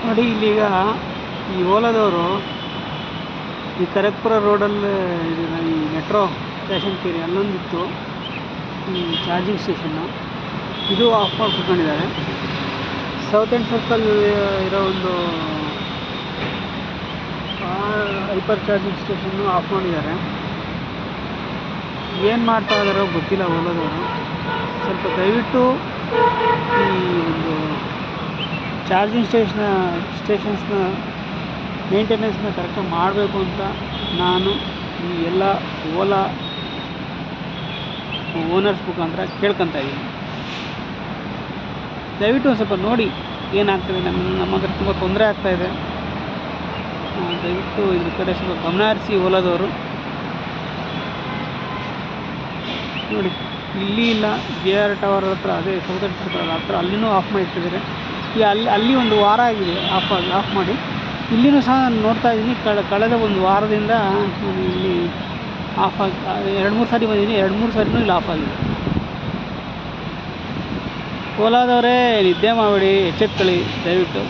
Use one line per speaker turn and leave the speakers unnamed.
ನೋಡಿ ಇಲ್ಲೀಗ ಈ ಓಲಾದವರು ಈ ಕನಕಪುರ ರೋಡಲ್ಲಿ ಈ ಮೆಟ್ರೋ ಸ್ಟೇಷನ್ ಕೇರಿ ಅಲ್ಲೊಂದಿತ್ತು ಈ ಚಾರ್ಜಿಂಗ್ ಸ್ಟೇಷನ್ನು, ಇದು ಆಫ್ ಮಾಡಿ ಕುತ್ಕೊಂಡಿದ್ದಾರೆ. ಸೌತ್ ಎಂಡ್ ಸರ್ಕಲ್ ಇರೋ ಒಂದು ಹೈಪರ್ ಚಾರ್ಜಿಂಗ್ ಸ್ಟೇಷನ್ನು ಆಫ್ ಮಾಡಿದ್ದಾರೆ. ಏನು ಮಾಡ್ತಾ ಇದ್ದಾರೋ ಗೊತ್ತಿಲ್ಲ ಓಲಾದವರು. ಸ್ವಲ್ಪ ದಯವಿಟ್ಟು ಈ ಒಂದು ಚಾರ್ಜಿಂಗ್ ಸ್ಟೇಷನ್ಸ್ನ ಮೇಂಟೆನೆನ್ಸ್ನ ಕರೆಕ್ಟಾಗಿ ಮಾಡಬೇಕು ಅಂತ ನಾನು ಈ ಎಲ್ಲ ಓಲಾ ಓನರ್ಸ್ ಮುಖಾಂತರ ಕೇಳ್ಕೊತಾ ಇದ್ದೀನಿ. ದಯವಿಟ್ಟು ಒಂದು ಸ್ವಲ್ಪ ನೋಡಿ ಏನಾಗ್ತದೆ. ನಮ್ಮ ಹತ್ರ ತುಂಬ ತೊಂದರೆ ಆಗ್ತಾಯಿದೆ. ದಯವಿಟ್ಟು ಇದ್ರ ಕಡೆ ಸ್ವಲ್ಪ ಗಮನ ಹರಿಸಿ ಓಲಾದವರು. ನೋಡಿ ಇಲ್ಲಿ ಇಲ್ಲ, JR ಟವರ್ ಹತ್ರ, ಅದೇ ಸೌತ್ ಎಂಡ್ ಸರ್ಕಲ್ ಹತ್ರ ಅಲ್ಲಿನೂ ಆಫ್ ಮಾಡಿಟ್ಟಿದ್ದಾರೆ. ಈ ಅಲ್ಲಿ ಒಂದು ವಾರ ಆಗಿದೆ ಆಫ್ ಮಾಡಿ. ಇಲ್ಲಿನೂ ಸಹ ನಾನು ನೋಡ್ತಾ ಇದ್ದೀನಿ. ಕಳೆದ ಒಂದು ವಾರದಿಂದ ನಾನು ಇಲ್ಲಿ ಆಫ್ ಆಗಿ 2-3 ಸಾರಿ ಬಂದಿದ್ದೀನಿ. 2-3 ಸಾರಿನೂ ಇಲ್ಲಿ ಆಫ್ ಆಗಿದೆ. ಓಲಾದವರೇ ನಿದ್ದೆ ಮಾಡಬೇಡಿ, ಎಚ್ಚೆತ್ಕೊಳ್ಳಿ ದಯವಿಟ್ಟು.